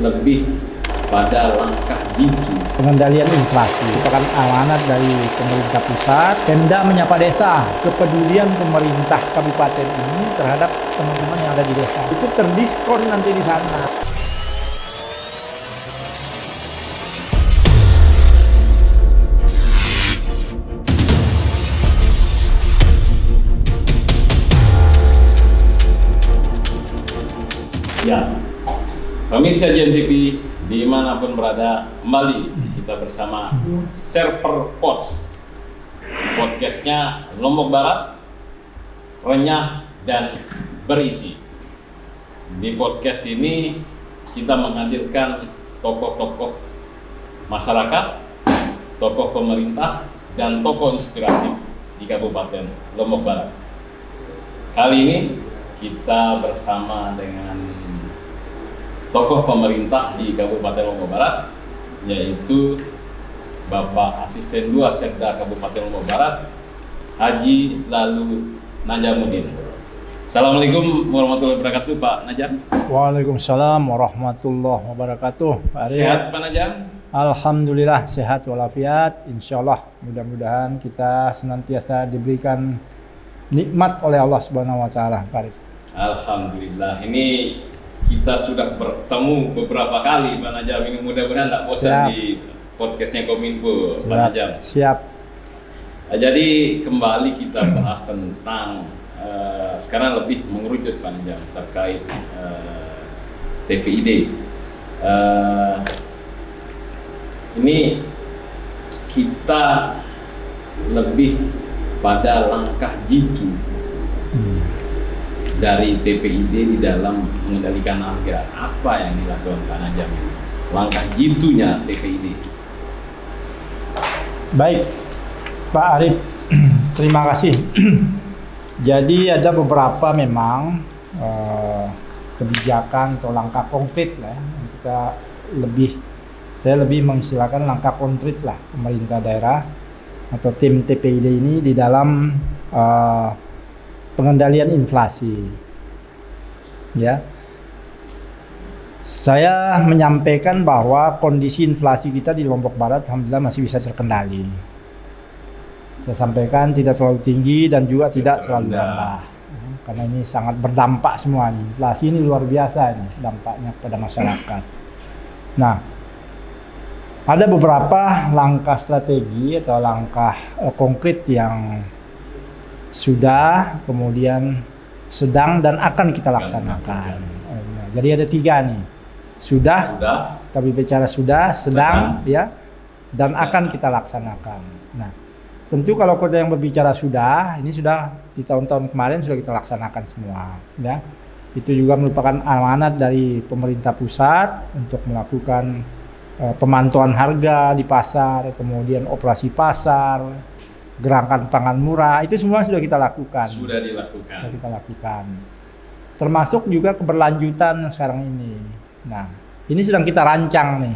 lebih pada langkah jitu. Pengendalian inflasi merupakan amanat dari pemerintah pusat. Pemda menyapa desa. Kepedulian pemerintah kabupaten ini terhadap teman-teman yang ada di desa itu terdiskon nanti di sana. Ya, pemirsa JMTV dimanapun berada, kembali kita bersama Serper Pods. Podcastnya Lombok Barat, renyah dan berisi. Di podcast ini kita menghadirkan tokoh-tokoh masyarakat, tokoh pemerintah, dan tokoh inspiratif di Kabupaten Lombok Barat. Kali ini kita bersama dengan tokoh pemerintah di Kabupaten Lombok Barat, yaitu Bapak Asisten 2 Sekda Kabupaten Lombok Barat, Haji Lalu Najamuddin. Assalamualaikum warahmatullahi wabarakatuh, Pak Najam. Waalaikumsalam warahmatullahi wabarakatuh. Pak Arif. Sehat, Pak Najam? Alhamdulillah sehat walafiat. Insyaallah mudah-mudahan kita senantiasa diberikan nikmat oleh Allah Subhanahu wa taala, Pak Arif. Alhamdulillah. Ini kita sudah bertemu beberapa kali, Pak Najam. Ini mudah-mudahan tak bosan di podcastnya Kominfo, Pak Najam. Siap. Jadi kembali kita bahas tentang sekarang lebih mengerucut, Pak Najam, terkait TPID. Ini kita lebih pada langkah jitu dari TPID di dalam mengendalikan harga. Apa yang dilakukan Pak Najam? Langkah jitunya TPID. Baik, Pak Arif, terima kasih. Jadi ada beberapa memang kebijakan atau langkah konkret lah yang saya lebih mengistilahkan langkah konkret lah pemerintah daerah atau tim TPID ini di dalam pengendalian inflasi. Ya. Saya menyampaikan bahwa kondisi inflasi kita di Lombok Barat alhamdulillah masih bisa terkendali. Saya sampaikan tidak terlalu tinggi dan juga tidak terlalu rendah. Karena ini sangat berdampak semua nih. Inflasi ini luar biasa ini dampaknya pada masyarakat. Nah, ada beberapa langkah strategi atau langkah konkret yang sudah, kemudian sedang dan akan kita laksanakan. Jadi ada 3 nih. Sudah, kami bicara sudah, sedang, ya, dan akan kita laksanakan. Nah, tentu kalau kita yang berbicara sudah, ini sudah di tahun-tahun kemarin sudah kita laksanakan semua, ya. Itu juga merupakan amanat dari pemerintah pusat untuk melakukan pemantauan harga di pasar, kemudian operasi pasar, gerakan pangan murah, itu semua sudah kita lakukan. Sudah dilakukan. Sudah kita lakukan. Termasuk juga keberlanjutan sekarang ini. Nah, ini sedang kita rancang nih.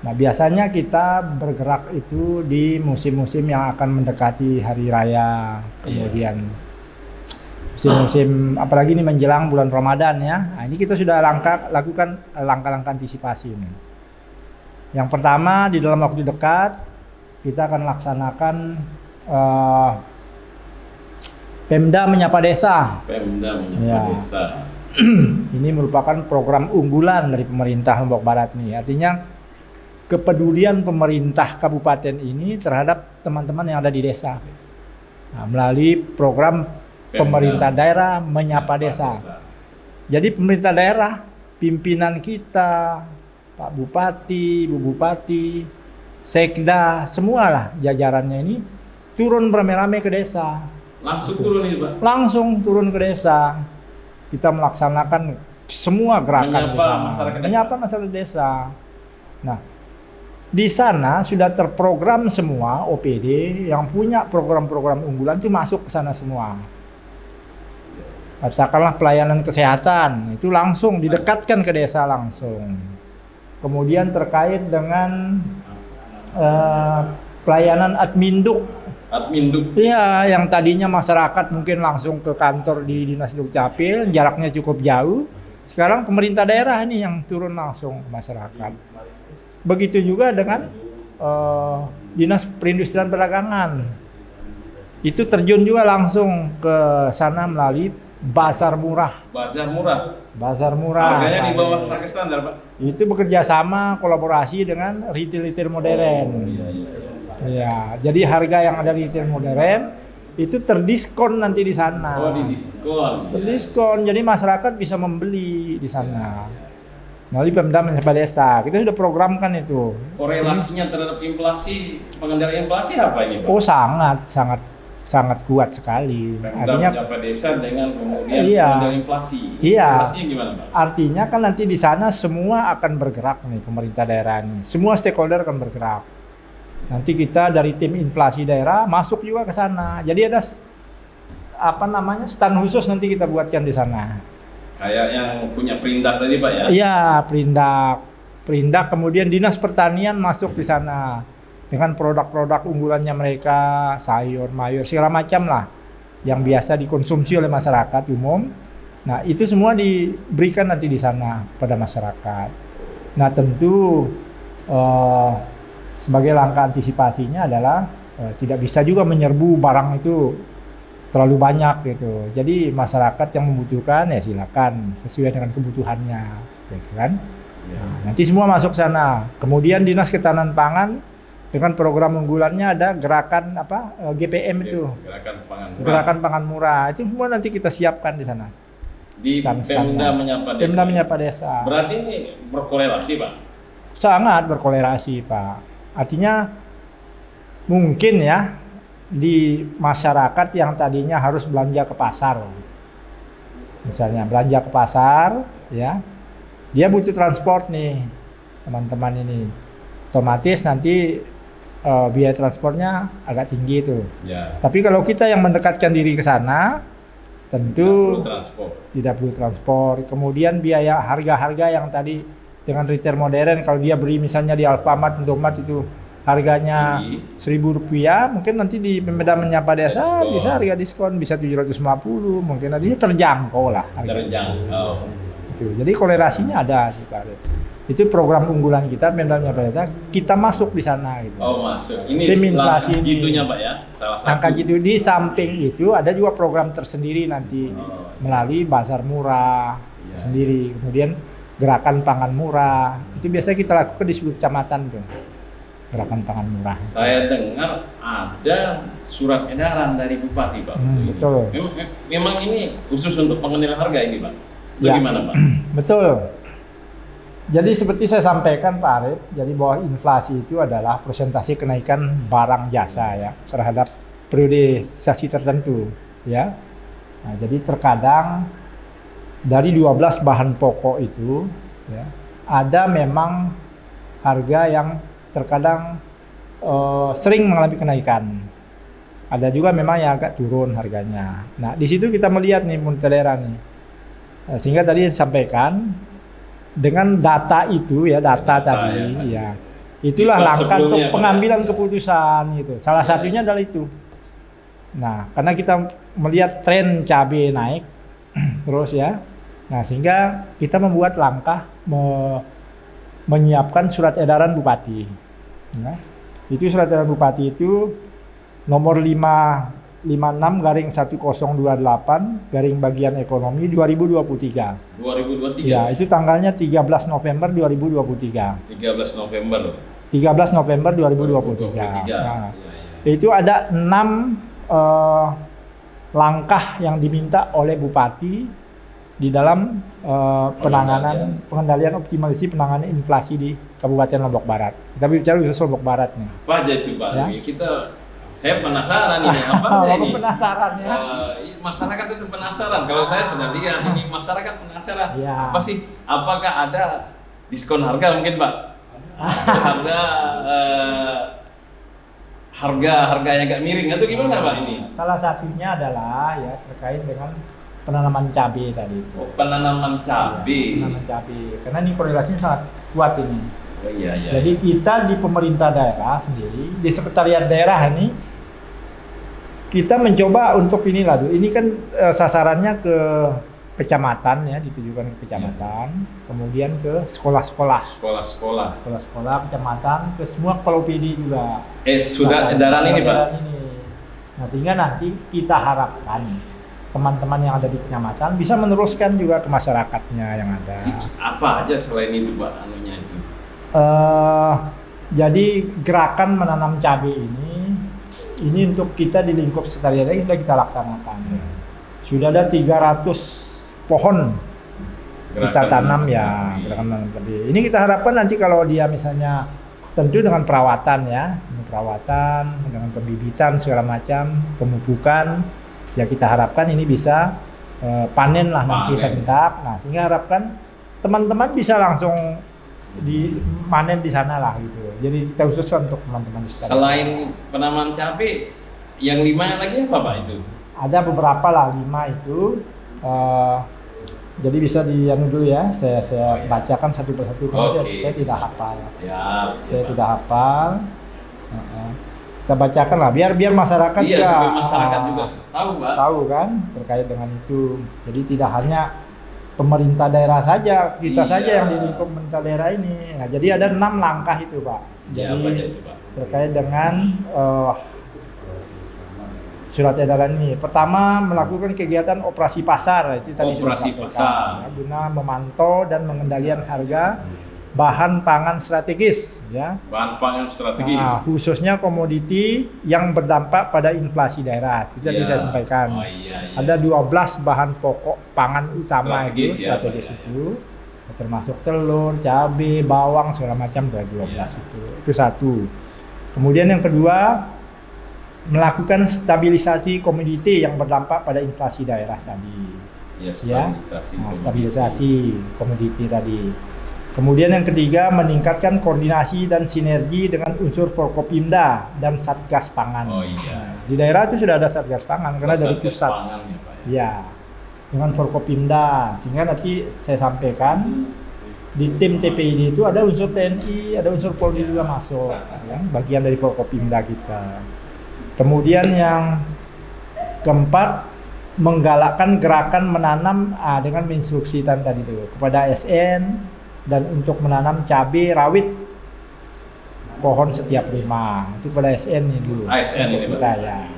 Nah, biasanya kita bergerak itu di musim-musim yang akan mendekati hari raya, kemudian musim-musim apalagi ini menjelang bulan Ramadan ya. Nah, ini kita sudah lakukan langkah-langkah antisipasi ini. Yang pertama, di dalam waktu dekat kita akan laksanakan Pemda Menyapa Desa. Pemda Menyapa Desa. Ini merupakan program unggulan dari pemerintah Lombok Barat nih. Artinya kepedulian pemerintah kabupaten ini terhadap teman-teman yang ada di desa. Nah, melalui program pemerintah daerah Menyapa Desa. Jadi pemerintah daerah, pimpinan kita, Pak Bupati, Ibu Bupati, Sekda, semualah jajarannya ini turun beramai-ramai ke desa. Langsung turun ini, Pak? Langsung turun ke desa. Kita melaksanakan semua gerakan menyapa masyarakat desa. Nah, di sana sudah terprogram semua OPD yang punya program-program unggulan itu masuk ke sana semua. Katakanlah pelayanan kesehatan, itu langsung didekatkan ke desa langsung. Kemudian terkait dengan pelayanan adminduk. Iya, yang tadinya masyarakat mungkin langsung ke kantor di Dinas Dukcapil, jaraknya cukup jauh. Sekarang pemerintah daerah ini yang turun langsung ke masyarakat. Begitu juga dengan Dinas Perindustrian Perdagangan. Itu terjun juga langsung ke sana melalui Pasar Murah. Bazar murah. Pasar Murah. Harganya di bawah harga standar, Pak. Itu bekerja sama kolaborasi dengan retail modern. Iya. Ya, jadi harga yang ada di retail modern itu terdiskon nanti di sana. Oh, di diskon. Terdiskon, jadi masyarakat bisa membeli di sana. Melalui Pemda Menyapa Desa, kita sudah programkan itu. Korelasinya terhadap inflasi, pengendalian inflasi apa ini, Pak? Oh, sangat kuat sekali. Pemda Artinya Menyapa Desa dengan kemudian Iya. pengendalian inflasi. Iya. Inflasinya gimana, Pak? artinya kan nanti di sana semua akan bergerak nih, pemerintah daerah ini. Semua stakeholder akan bergerak. Nanti kita dari tim inflasi daerah masuk juga ke sana. Jadi ada stand khusus nanti kita buatkan di sana. Kayak yang punya perindak tadi, Pak, ya? Iya, perindak kemudian Dinas Pertanian masuk di sana dengan produk-produk unggulannya mereka, sayur, mayur, segala macam lah yang biasa dikonsumsi oleh masyarakat umum. Nah, itu semua diberikan nanti di sana pada masyarakat. Nah, tentu sebagai langkah antisipasinya adalah tidak bisa juga menyerbu barang itu terlalu banyak gitu. Jadi masyarakat yang membutuhkan ya silakan sesuai dengan kebutuhannya, gitu kan. Nah, nanti semua masuk sana. Kemudian Dinas Ketahanan Pangan dengan program unggulannya ada gerakan GPM itu. Gerakan Pangan Murah. Gerakan Pangan Murah. Itu semua nanti kita siapkan di sana. Di Pemda Menyapa Desa. Pemda Menyapa Desa. Berarti ini berkorelasi, Pak? Sangat berkorelasi, Pak. Artinya mungkin ya di masyarakat yang tadinya harus belanja ke pasar, misalnya belanja ke pasar, ya, dia butuh transport nih, teman-teman ini, otomatis nanti biaya transportnya agak tinggi itu. Ya. Tapi kalau kita yang mendekatkan diri ke sana, tentu tidak perlu transport. Kemudian biaya harga-harga yang tadi dengan retail modern, kalau dia beli misalnya di Alfamart, Indomaret itu harganya Rp1.000, mungkin nanti di Pemda Menyapa Desa bisa harga diskon, bisa 750, mungkin nanti terjangkau lah. Terjangkau. Itu. Jadi korelasinya ada juga. Itu program unggulan kita Pemda Menyapa Desa, kita masuk di sana gitu. Oh, masuk. Ini tim inflasi gitunya, Pak, ya. Salah satu. Angka gitu. Di samping itu ada juga program tersendiri nanti melalui Pasar Murah sendiri. Kemudian Gerakan Pangan Murah, itu biasanya kita lakukan di seluruh kecamatan tuh. Gerakan Pangan Murah. Saya dengar ada surat edaran dari Bupati, Pak. Betul. Memang ini khusus untuk pengendalian harga ini, Pak? Bagaimana, Pak? Betul. Jadi seperti saya sampaikan, Pak Arif, jadi bahwa inflasi itu adalah persentase kenaikan barang jasa ya terhadap periodisasi tertentu, ya. Nah, jadi terkadang dari 12 bahan pokok itu, ya, ada memang harga yang terkadang sering mengalami kenaikan. Ada juga memang yang agak turun harganya. Nah, di situ kita melihat nih pemerintah daerah nih. Sehingga tadi disampaikan dengan data itu ya, data tadi ya. Itulah langkah pengambilan keputusan gitu. Salah satunya adalah itu. Nah, karena kita melihat tren cabai naik terus ya. Nah, sehingga kita membuat langkah menyiapkan surat edaran Bupati. Ya. Itu surat edaran Bupati itu nomor 556/1028 bagian ekonomi 2023. 2023. Ya, itu tanggalnya 13 November 2023. 13 November. 13 November 2023. Nah, itu ada 6 langkah yang diminta oleh Bupati di dalam pengendalian optimalisasi penanganan inflasi di Kabupaten Lombok Barat. Kita bicara khusus Lombok Barat nih. Apa aja itu, Pak? Ya? Saya penasaran ini. Apa ini? Penasaran ya? Masyarakat itu penasaran. Kalau saya sudah lihat ini masyarakat penasaran. Ya. Apa sih? Apakah ada diskon harga mungkin, Pak? Harga yang agak miring atau gimana, Pak, ini? Salah satunya adalah ya terkait dengan penanaman cabai tadi itu. Oh, penanaman cabai. Ya, penanaman cabai. Karena ini korelasinya sangat kuat ini. Oh, iya. Jadi kita di pemerintah daerah sendiri, di sekretariat daerah ini, kita mencoba untuk inilah. Ini kan sasarannya ke kecamatan ya, ditujukan ke kecamatan, kemudian ke sekolah-sekolah, Sekolah-sekolah kecamatan, ke semua kepala PD juga. sudah edaran ini Pak. Nah, sehingga nanti kita harapkan teman-teman yang ada di kecamatan bisa meneruskan juga ke masyarakatnya yang ada. Apa aja selain itu Pak anunya itu? Jadi gerakan menanam cabai ini untuk kita di lingkup sekretariat sudah kita laksanakan. Sudah ada 300 pohon kita tanam ya, gerakan menanam cabai. Ini kita harapkan nanti kalau dia misalnya tentu dengan perawatan ya, dengan pembibitan segala macam, pemupukan, ya kita harapkan ini bisa panen lah nanti serentak. Nah, sehingga harapkan teman-teman bisa langsung manen di sana lah gitu. Jadi kita khususkan untuk teman-teman di sekitar. Selain penanaman cabai, yang 5 lagi apa Pak itu? Ada beberapa lah 5 itu. Jadi bisa dianu dulu ya. Saya bacakan satu persatu karena saya tidak hafal. Siap. Saya tidak hafal. Kita bacakan lah biar masyarakat juga tahu Pak. Tahu kan terkait dengan itu. Jadi tidak hanya pemerintah daerah saja, kita saja yang di lingkup pemerintah daerah ini. Nah, jadi ada 6 langkah itu Pak. Jadi itu, Pak? Terkait dengan surat edaran ini. Pertama, melakukan kegiatan operasi pasar. Itu tadi operasi pasar. Ya, guna memantau dan mengendalikan harga bahan pangan strategis ya. Bahan pangan strategis. Nah, khususnya komoditi yang berdampak pada inflasi daerah. Itu tadi saya sampaikan. Ada 12 bahan pokok pangan utama strategis itu. Termasuk telur, cabai, bawang segala macam ada 12 itu. Itu satu. Kemudian yang kedua, melakukan stabilisasi komoditi yang berdampak pada inflasi daerah tadi. Stabilisasi komoditi tadi. Kemudian yang ketiga, meningkatkan koordinasi dan sinergi dengan unsur Forkopimda dan Satgas Pangan. Di daerah itu sudah ada Satgas Pangan karena dari pusat. Ya, dengan Forkopimda. Sehingga nanti saya sampaikan di tim TPID itu ada unsur TNI, ada unsur Polri juga masuk, ya, bagian dari Forkopimda kita. Kemudian yang keempat, menggalakkan gerakan menanam dengan menginstruksi tadi itu kepada ASN dan untuk menanam cabai rawit pohon setiap rumah. Itu pada ASN ini dulu. ASN ini kita ya.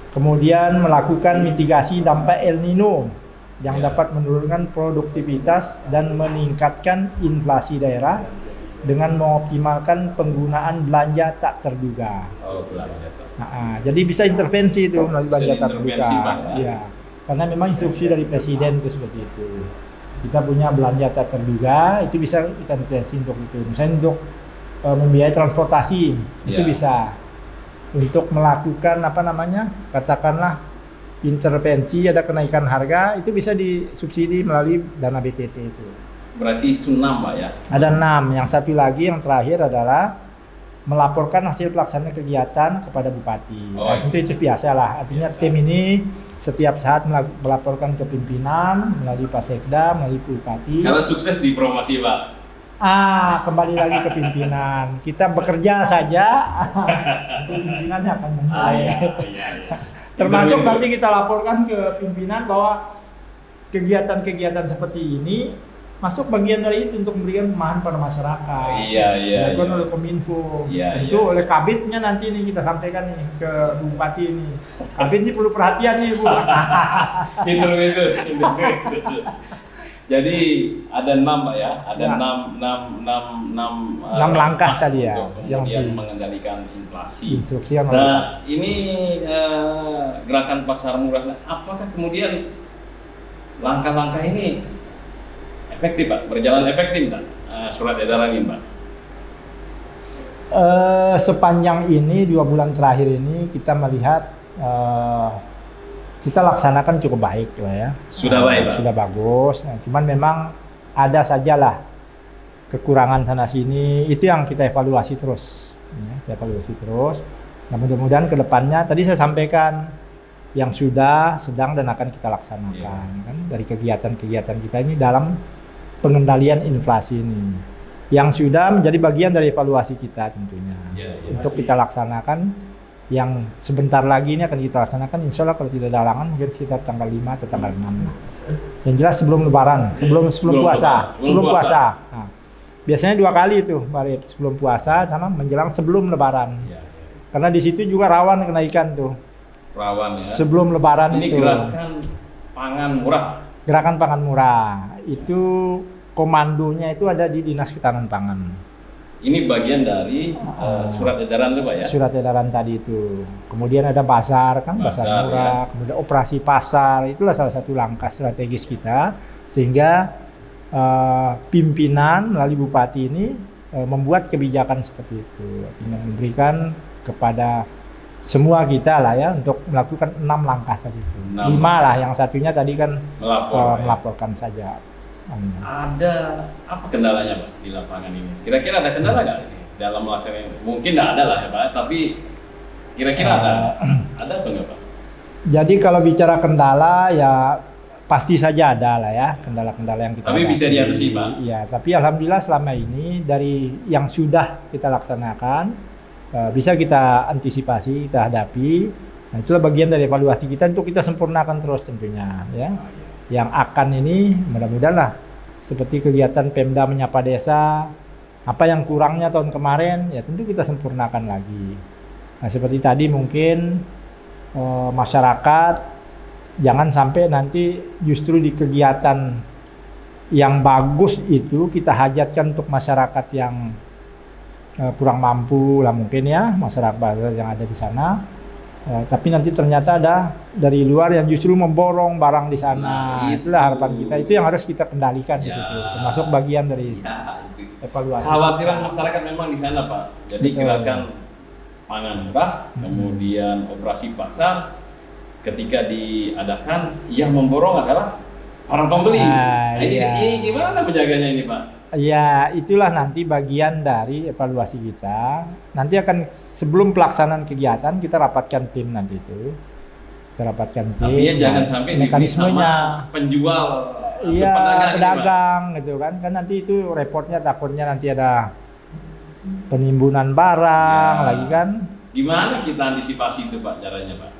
Kemudian melakukan mitigasi dampak El Nino yang dapat menurunkan produktivitas dan meningkatkan inflasi daerah dengan mengoptimalkan penggunaan belanja tak terduga. Jadi bisa intervensi itu melalui belanja tak terduga. Ya. Karena memang instruksi dari Presiden itu seperti itu. Kita punya belanja tak terduga, itu bisa kita intervensi untuk itu. Misalnya untuk membiayai transportasi, itu bisa. Untuk melakukan katakanlah intervensi, ada kenaikan harga, itu bisa disubsidi melalui dana BTT itu. Berarti itu 6 Pak ya? Ada 6. Yang satu lagi yang terakhir adalah melaporkan hasil pelaksanaan kegiatan kepada Bupati. Itu biasa lah. Artinya tim ini setiap saat melaporkan ke pimpinan melalui Pak Sekda, melalui Bupati. Kalau sukses di promosi Pak? Kembali lagi ke pimpinan. Kita bekerja saja, pimpinan yang akan menilai. Termasuk nanti kita laporkan ke pimpinan bahwa kegiatan-kegiatan seperti ini masuk bagian dari itu untuk memberikan pemahaman pada masyarakat. Dilakukan oleh Kominfo. Itu oleh Kabitnya nanti nih kita sampaikan nih ke Bupati ini. Kabit ini perlu perhatian nih Bu. Intermezzo. Jadi ada 6 Pak ya, ada 6 langkah tadi ya, yang mengendalikan inflasi. Nah, ini gerakan pasar murah. Apakah kemudian langkah-langkah ini efektif Pak, berjalan efektif Pak, surat edaran ini Pak? Sepanjang ini 2 bulan terakhir ini kita melihat kita laksanakan cukup baik lah ya. Sudah baik Pak? Sudah bagus. Cuman memang ada sajalah kekurangan sana sini. Itu yang kita evaluasi terus. Nah, mudah-mudahan ke depannya tadi saya sampaikan yang sudah, sedang dan akan kita laksanakan kan dari kegiatan-kegiatan kita ini dalam pengendalian inflasi ini. Yang sudah menjadi bagian dari evaluasi kita tentunya. Untuk kita laksanakan yang sebentar lagi ini akan kita laksanakan, insya Allah kalau tidak ada halangan mungkin sekitar tanggal 5 atau tanggal 6 lah. Yang jelas sebelum lebaran, sebelum puasa. Sebelum puasa. Nah, biasanya 2 kali itu, Pak Arif, sebelum puasa sama menjelang sebelum lebaran. Ya, ya. Karena di situ juga rawan kenaikan tuh. Rawan ya. Sebelum lebaran Ini itu. gerakan pangan murah. Gerakan pangan murah. Itu komandonya itu ada di Dinas Ketahanan Pangan. Ini bagian dari surat edaran itu Pak ya? Surat edaran tadi itu. Kemudian ada bazar kan, bazar murah, ya. Kemudian operasi pasar, itulah salah satu langkah strategis kita sehingga pimpinan melalui bupati ini membuat kebijakan seperti itu, artinya memberikan kepada semua kita lah ya untuk melakukan 6 langkah tadi itu. 5 lah, yang satunya tadi kan melaporkan saja. Ada apa kendalanya Pak di lapangan ini? Kira-kira ada kendala nggak ini dalam melaksanakan? Mungkin nggak ada lah ya Pak, tapi kira-kira ada atau nggak Pak? Jadi kalau bicara kendala ya pasti saja ada lah ya kendala-kendala yang kita. Tapi bisa diatasi Pak. Ya, tapi alhamdulillah selama ini dari yang sudah kita laksanakan bisa kita antisipasi, kita hadapi. Nah, itulah bagian dari evaluasi kita untuk kita sempurnakan terus tentunya ya. Yang akan ini mudah-mudahan lah seperti kegiatan Pemda menyapa desa, apa yang kurangnya tahun kemarin ya tentu kita sempurnakan lagi. Nah, seperti tadi mungkin masyarakat jangan sampai nanti justru di kegiatan yang bagus itu kita hajatkan untuk masyarakat yang kurang mampu lah mungkin ya, masyarakat yang ada di sana. Tapi nanti ternyata ada dari luar yang justru memborong barang di sana. Itulah harapan kita. Itu yang harus kita kendalikan di situ. Termasuk bagian dari evaluasi. Kekhawatiran masyarakat memang di sana Pak. Jadi gerakan pangan murah, kemudian operasi pasar, ketika diadakan yang memborong adalah para pembeli. Nah, ini gimana menjaganya ini Pak? Ya, itulah nanti bagian dari evaluasi kita. Nanti akan sebelum pelaksanaan kegiatan kita rapatkan tim nanti itu. Kita rapatkan tim. Artinya jangan sampai mekanismenya penjual iya, pedagang gitu kan. Kan nanti itu repotnya takutnya nanti ada penimbunan barang lagi kan. Gimana kita antisipasi itu Pak caranya Pak?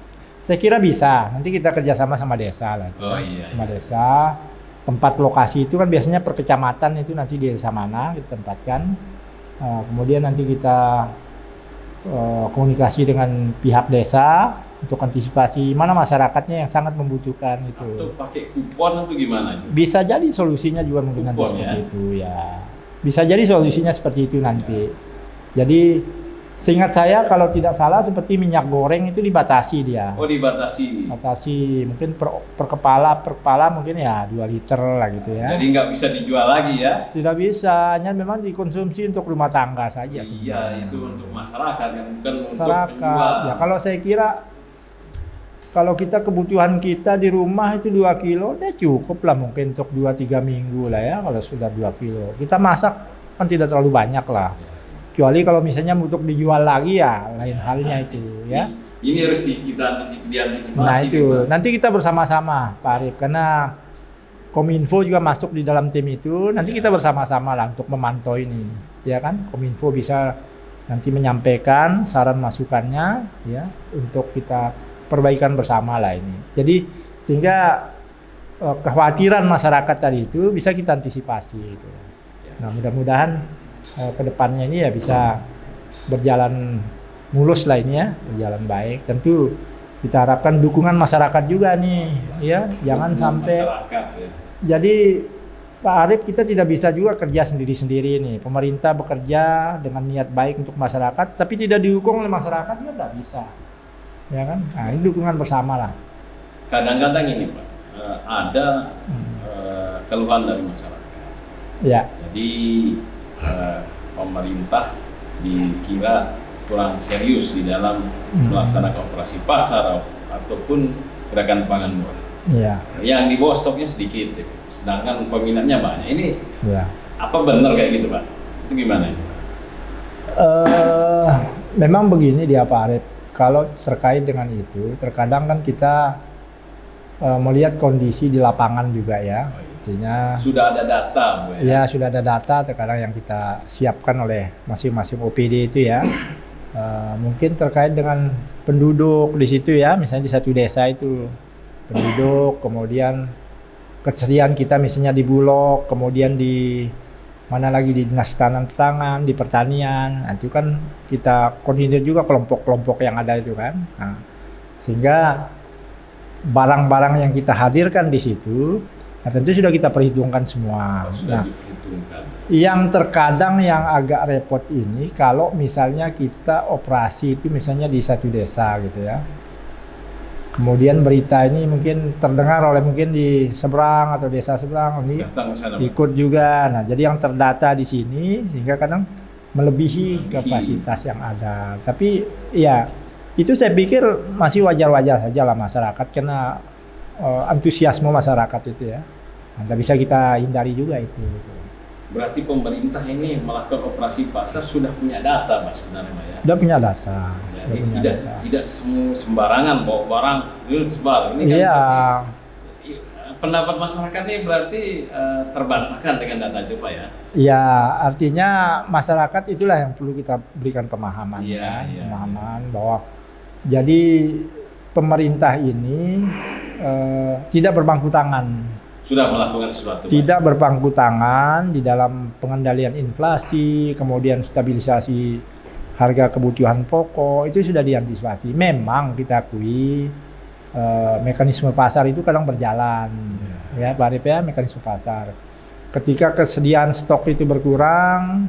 Saya kira bisa. Nanti kita kerjasama sama desa lah. Oh iya. Sama desa. Tempat lokasi itu kan biasanya per kecamatan itu nanti di desa mana kita tempatkan. Kemudian nanti kita komunikasi dengan pihak desa untuk antisipasi mana masyarakatnya yang sangat membutuhkan itu. Atau pakai kupon atau gimana itu? Bisa jadi solusinya juga mungkin nanti seperti itu ya. Bisa jadi solusinya seperti itu nanti. Jadi seingat saya kalau tidak salah seperti minyak goreng itu dibatasi dia. Oh dibatasi. Batasi mungkin per kepala mungkin ya 2 liter lah gitu ya. Jadi nggak bisa dijual lagi ya? Tidak bisa, hanya memang dikonsumsi untuk rumah tangga saja. Iya sebenarnya. itu untuk masyarakat kan bukan masyarakat. Untuk penjual. Ya kalau saya kira kalau kita kebutuhan kita di rumah itu 2 kilo udah cukup lah mungkin untuk 2-3 minggu lah ya kalau sudah 2 kilo. Kita masak kan tidak terlalu banyak lah. Kecuali kalau misalnya untuk dijual lagi ya lain halnya itu ya. Ini harus kita diantisipasi. Nah itu nanti kita bersama-sama Pak Arif karena Kominfo juga masuk di dalam tim itu. Nanti kita bersama-sama lah untuk memantau ini, ya kan? Kominfo bisa nanti menyampaikan saran masukannya ya untuk kita perbaikan bersama lah ini. Jadi sehingga kekhawatiran masyarakat tadi itu bisa kita antisipasi itu. Nah mudah-mudahan kedepannya ini ya bisa berjalan mulus lah ini ya, berjalan baik. Tentu kita harapkan dukungan masyarakat juga nih, ya jangan sampai. Ya. Jadi Pak Arif kita tidak bisa juga kerja sendiri-sendiri nih. Pemerintah bekerja dengan niat baik untuk masyarakat, tapi tidak didukung oleh masyarakat ya tidak bisa, ya kan? Nah ini dukungan bersama lah. Kadang-kadang ini Pak ada keluhan dari masyarakat. Ya. Jadi pemerintah dikira kurang serius di dalam melaksanakan operasi pasar ataupun gerakan pangan murah. Ya. Yang di bawah stoknya sedikit, sedangkan peminatnya banyak. Ini apa benar kayak gitu Pak? Itu gimana itu? Memang begini dia Pak Arif. Kalau terkait dengan itu, terkadang kan kita melihat kondisi di lapangan juga ya. Artinya sudah ada data Bu, ya sudah ada data terkadang yang kita siapkan oleh masing-masing OPD itu ya. Mungkin terkait dengan penduduk di situ ya, misalnya di satu desa itu penduduk, kemudian kesediaan kita misalnya di Bulog, kemudian di mana lagi di dinas ketahanan pangan, di pertanian, nah, itu kan kita koordinir juga kelompok-kelompok yang ada itu kan. Nah, sehingga barang-barang yang kita hadirkan di situ, nah tentu sudah kita perhitungkan semua. Sudah Nah, diperhitungkan. yang terkadang yang agak repot ini kalau misalnya kita operasi itu misalnya di satu desa gitu ya. Kemudian berita ini mungkin terdengar oleh mungkin di seberang atau desa seberang ini Datang ke sana, Pak. ikut juga. Nah, jadi yang terdata di sini sehingga kadang melebihi kapasitas yang ada. Tapi ya itu saya pikir masih wajar-wajar saja lah masyarakat karena antusiasme masyarakat itu ya. Nah, nggak bisa kita hindari juga itu. Berarti pemerintah ini melakukan operasi pasar sudah punya data, Mas, sebenarnya, Pak, ya. Udah punya data. Jadi Udah punya data. tidak sembarangan bawa barang itu sebar. Ini kan Iya. berarti, pendapat masyarakat ini berarti terbantahkan dengan data itu, Pak, ya. Ya, artinya masyarakat itulah yang perlu kita berikan pemahaman, Iya, kan? iya, Pemahaman bahwa jadi pemerintah ini tidak berpangku tangan, Sudah melakukan sesuatu, Pak. tidak berpangku tangan di dalam pengendalian inflasi, kemudian stabilisasi harga kebutuhan pokok itu sudah diantisipasi. Memang kita akui mekanisme pasar itu kadang berjalan, ya Pak Arif ya, mekanisme pasar. Ketika kesediaan stok itu berkurang,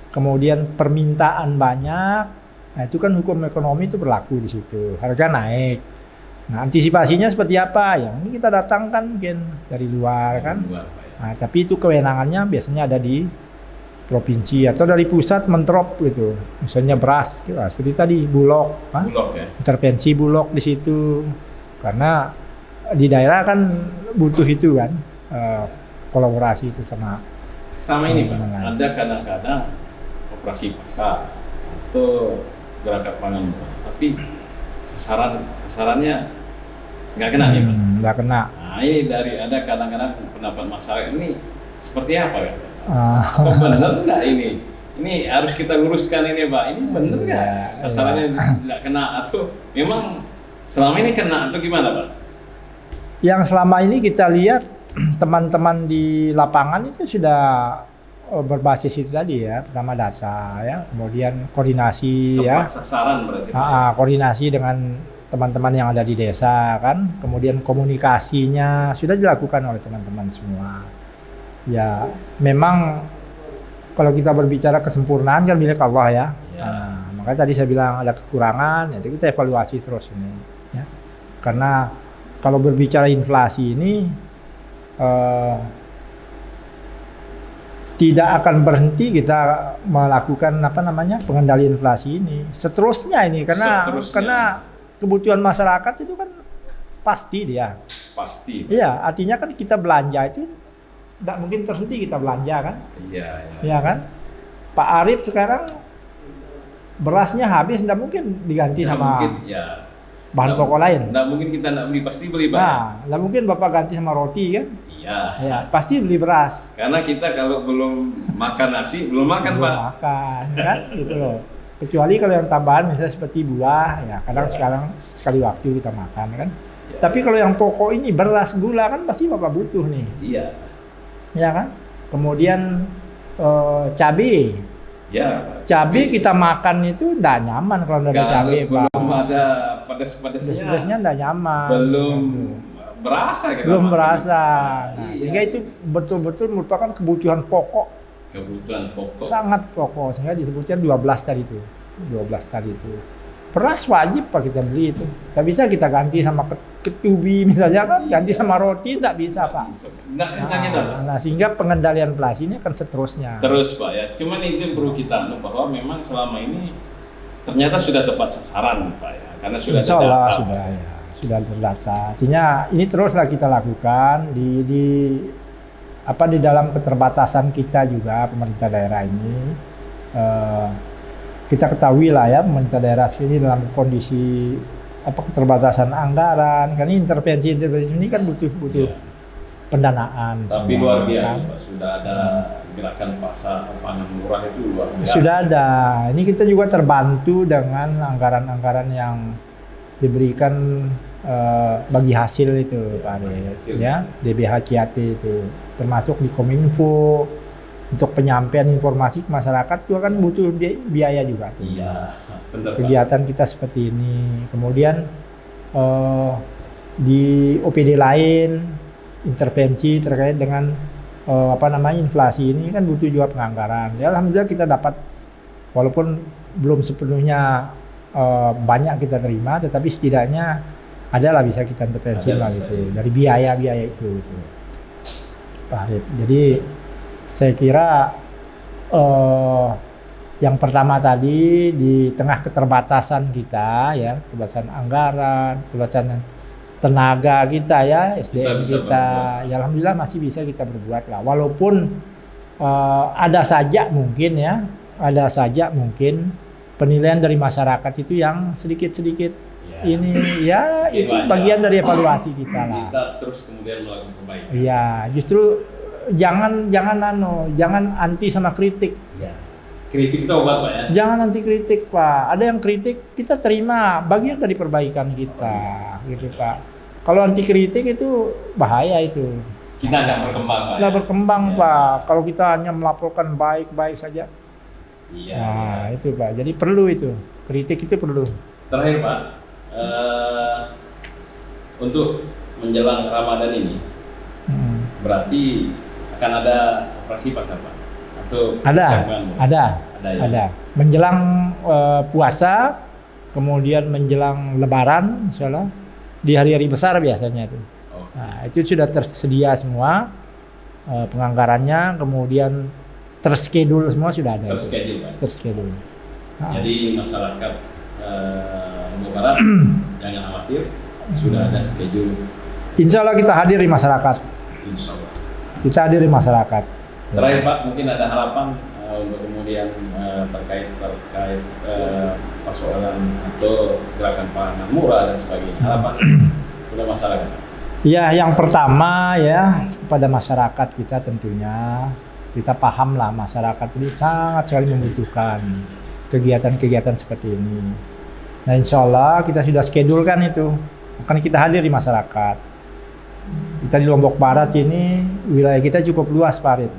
kemudian permintaan banyak, nah itu kan hukum ekonomi itu berlaku di situ, harga naik. Nah, antisipasinya seperti apa? Ya, ini kita datangkan mungkin dari luar kan. Luar, Pak, ya. Nah, tapi itu kewenangannya biasanya ada di provinsi atau dari pusat mentrop gitu. Misalnya beras, gitu. Seperti tadi Bulog, Bulog, ya. intervensi Bulog di situ. Karena di daerah kan butuh itu kan, kolaborasi itu sama Sama ini, Pak, teman-teman. ada kadang-kadang operasi pasar atau gerakan pangan, Pak. Tapi sasarannya nggak kena nih, Pak. Nggak kena. Nah, ini dari ada kadang-kadang pendapat masyarakat ini seperti apa, ya? Ah, Apa benar nggak ini? Ini harus kita luruskan ini, Pak. Ini benar nggak Iya, sasarannya nggak kena atau memang selama ini kena atau gimana, Pak? yang selama ini kita lihat teman-teman di lapangan itu sudah berbasis itu tadi ya, pertama data ya, kemudian koordinasi ya. Tepat sasaran berarti, Pak. Koordinasi dengan teman-teman yang ada di desa kan, kemudian komunikasinya sudah dilakukan oleh teman-teman semua. Ya, memang kalau kita berbicara kesempurnaan kan milik Allah ya. Ya. Makanya tadi saya bilang ada kekurangan, ya kita evaluasi terus ini. Ya. Karena kalau berbicara inflasi ini tidak akan berhenti kita melakukan pengendalian inflasi ini. Seterusnya ini karena kebutuhan masyarakat itu kan pasti dia. Pasti. Iya, artinya kan kita belanja itu tidak mungkin terhenti kita belanja kan? Iya. Iya kan? Pak Arif sekarang berasnya habis, tidak mungkin diganti sama mungkin, ya. bahan pokok lain. Tidak mungkin kita tidak beli, pasti beli, Pak. Nah, tidak mungkin Bapak ganti sama roti kan? Iya. Ya, pasti beli beras. Karena kita kalau belum makan nasi, belum makan, Belum Pak. makan kan gitu loh. Kecuali kalau yang tambahan misalnya seperti buah, ya kadang sekarang sekali waktu kita makan kan. Ya. Tapi kalau yang pokok ini beras, gula kan pasti Bapak butuh nih. Iya. Ya kan? Kemudian cabai. Ya. Cabai kita makan itu tidak nyaman kalau tidak ada cabai, Pak. Belum ada pedas-pedasnya. Pedasnya tidak nyaman. Belum berasa kita Belum makan. berasa. Nah, Iya. sehingga itu betul-betul merupakan kebutuhan pokok, Kebutuhan pokok. sangat pokok. Sehingga disebutkan 12 tadi itu. 12 tadi itu. Beras wajib Pak kita beli itu. Tidak bisa kita ganti sama ketubi misalnya kan, ganti sama roti tidak bisa Pak. Nggak kenyang itu, Pak. Nah, sehingga pengendalian inflasi ini akan seterusnya. Terus, Pak, ya. Cuman itu yang perlu kita anu bahwa memang selama ini ternyata sudah tepat sasaran, Pak, ya. Karena sudah Insya Allah terdata. sudah ya, sudah terdata. Artinya ini teruslah kita lakukan di dalam keterbatasan kita juga pemerintah daerah ini. Kita ketahui lah ya pemerintah daerah sini dalam kondisi keterbatasan anggaran. Karena intervensi ini kan butuh Iya. pendanaan. Tapi semua, luar biasa, kan. Pak. Sudah ada gerakan pasar pangan murah itu luar biasa. Sudah ada. Ini kita juga terbantu dengan anggaran-anggaran yang diberikan bagi hasil itu, Pak Aris, ya, DBH CAT itu, termasuk di Kominfo untuk penyampaian informasi ke masyarakat juga kan butuh biaya juga. Iya, benar. Kegiatan kita seperti ini, kemudian di OPD lain intervensi terkait dengan inflasi ini kan butuh juga penganggaran. Ya, alhamdulillah kita dapat, walaupun belum sepenuhnya banyak kita terima, tetapi setidaknya adalah bisa kita intervensi lah gitu dari biaya-biaya itu gitu. Pak Arif. Jadi saya kira yang pertama tadi di tengah keterbatasan kita ya, keterbatasan anggaran, keterbatasan tenaga kita ya, SDM kita, ya alhamdulillah masih bisa kita berbuat lah. Walaupun ada saja mungkin penilaian dari masyarakat itu yang sedikit-sedikit ini ya itu bagian dari evaluasi kita lah. Kita terus kemudian melakukan perbaikan. Iya, justru jangan anti sama kritik. Ya. Kritik itu obat, Pak ya. Jangan anti kritik, Pak. Ada yang kritik kita terima, bagian dari perbaikan kita, gitu Pak. Kalau anti kritik itu bahaya itu. Kita nggak berkembang, Pak. Nggak berkembang, ya. Pak. Kalau kita hanya melaporkan baik-baik saja. Iya. Nah, itu Pak. Jadi perlu itu. Kritik itu perlu. Terakhir, Pak. Untuk menjelang Ramadan ini, berarti akan ada operasi pasar, Pak? Atau ada. Menjelang puasa, kemudian menjelang Lebaran, insyaallah di hari-hari besar biasanya itu. Nah, itu sudah tersedia semua penganggarannya, kemudian terschedule semua sudah ada. Terschedule. Nah. Jadi masyarakat Lombok Barat jangan khawatir, sudah ada schedule. Insya Allah kita hadir di masyarakat. Insya Allah. Kita hadir di masyarakat. Terakhir Pak, mungkin ada harapan untuk kemudian terkait persoalan atau gerakan pangan murah dan sebagainya. Harapan kepada masyarakat. Ya, yang pertama ya kepada masyarakat kita tentunya kita pahamlah masyarakat ini sangat sekali membutuhkan kegiatan-kegiatan seperti ini. Nah, insya Allah kita sudah schedulekan itu, akan kita hadir di masyarakat. Kita di Lombok Barat ini wilayah kita cukup luas, Pak Arif.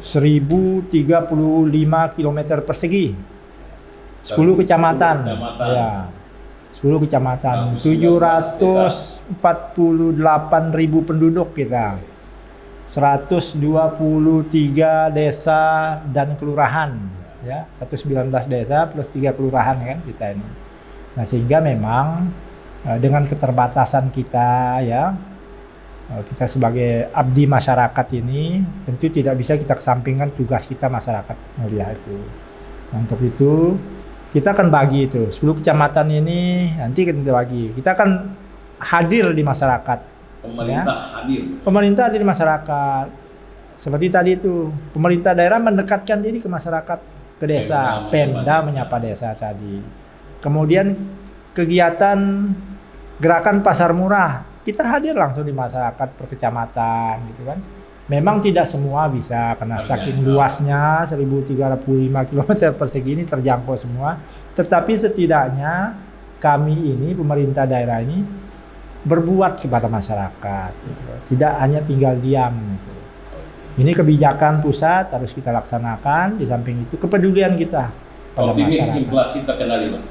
1035 km persegi, 10 kecamatan. Ya, 10 kecamatan, 748.000 penduduk kita, 123 desa dan kelurahan, ya, 119 desa plus 3 kelurahan kan kita ini. Nah, sehingga memang dengan keterbatasan kita ya, kita sebagai abdi masyarakat ini tentu tidak bisa kita kesampingkan tugas kita masyarakat mulia itu. Nah, untuk itu kita akan bagi itu 10 kecamatan ini, nanti kita bagi. Kita akan hadir di masyarakat. Pemerintah hadir di masyarakat. Seperti tadi itu, pemerintah daerah mendekatkan diri ke masyarakat, ke desa, Pemda menyapa desa tadi. Kemudian kegiatan gerakan pasar murah, kita hadir langsung di masyarakat per kecamatan gitu kan. Memang tidak semua bisa karena saking luasnya 1305 km persegi ini terjangkau semua. Tetapi setidaknya kami ini pemerintah daerah ini berbuat kepada masyarakat, gitu. Tidak hanya tinggal diam. Gitu. Ini kebijakan pusat harus kita laksanakan. Di samping itu kepedulian kita pada masyarakat. Optimis inflasi terkendali, Pak?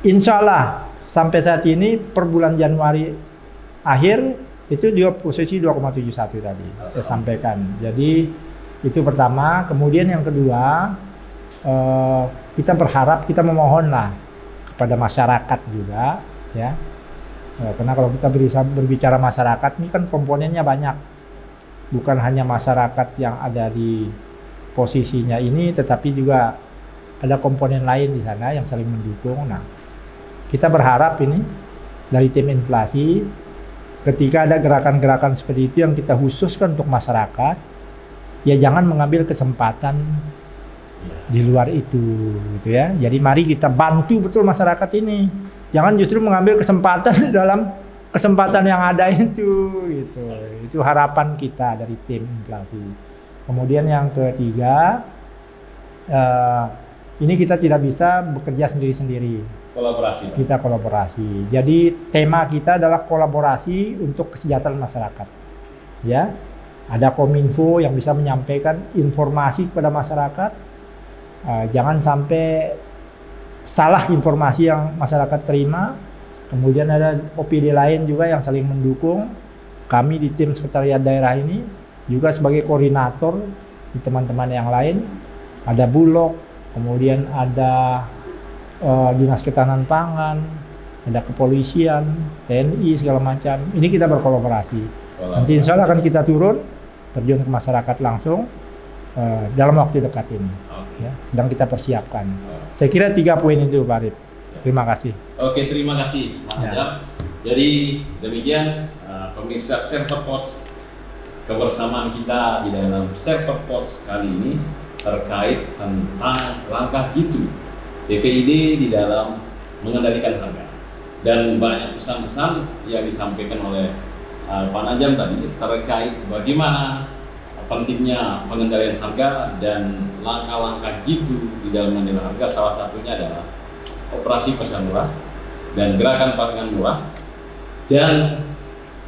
Insya Allah sampai saat ini per bulan Januari akhir itu di posisi 2,71 tadi saya sampaikan. Jadi itu pertama. Kemudian yang kedua, kita berharap, kita memohonlah kepada masyarakat juga ya, karena kalau kita berbicara masyarakat ini kan komponennya banyak, bukan hanya masyarakat yang ada di posisinya ini, tetapi juga ada komponen lain di sana yang saling mendukung. Nah, kita berharap ini dari tim inflasi, ketika ada gerakan-gerakan seperti itu yang kita khususkan untuk masyarakat, ya jangan mengambil kesempatan di luar itu, gitu ya. Jadi mari kita bantu betul masyarakat ini. Jangan justru mengambil kesempatan dalam kesempatan yang ada itu, gitu. Itu harapan kita dari tim inflasi. Kemudian yang ketiga, ini kita tidak bisa bekerja sendiri-sendiri. Kolaborasi. Pak. Kita kolaborasi. Jadi tema kita adalah kolaborasi untuk kesejahteraan masyarakat. Ya, ada Kominfo yang bisa menyampaikan informasi kepada masyarakat. Jangan sampai salah informasi yang masyarakat terima. Kemudian ada OPD lain juga yang saling mendukung. Kami di tim sekretariat daerah ini juga sebagai koordinator di teman-teman yang lain. Ada Bulog, kemudian ada Dinas Ketahanan Pangan, ada kepolisian, TNI segala macam. Ini kita berkolaborasi. Nanti insya Allah akan kita turun, terjun ke masyarakat langsung dalam waktu dekat ini. Ya, sedang kita persiapkan. Saya kira 3 poin itu, Pak Arif. Terima kasih. Oke, terima kasih, Mas Ajam. Jadi demikian pemirsa Server Post, kebersamaan kita di dalam Server Post kali ini terkait tentang langkah jitu TPID di dalam mengendalikan harga, dan banyak pesan-pesan yang disampaikan oleh Pak Najam tadi terkait bagaimana pentingnya pengendalian harga dan langkah-langkah jitu di dalam mengendalikan harga. Salah satunya adalah operasi pasar murah dan gerakan pangan murah. Dan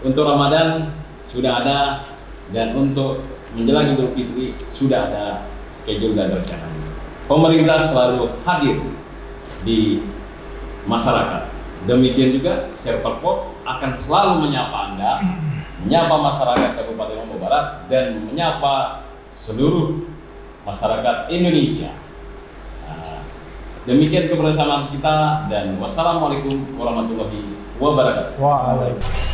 untuk Ramadan sudah ada, dan untuk menjelang Idul Fitri sudah ada schedule dan rencana. Pemerintah selalu hadir di masyarakat. Demikian juga Server Post akan selalu menyapa Anda, menyapa masyarakat Kabupaten Lombok Barat, dan menyapa seluruh masyarakat Indonesia. Demikian kebersamaan kita, dan wassalamualaikum warahmatullahi wabarakatuh. Waalaikumsalam.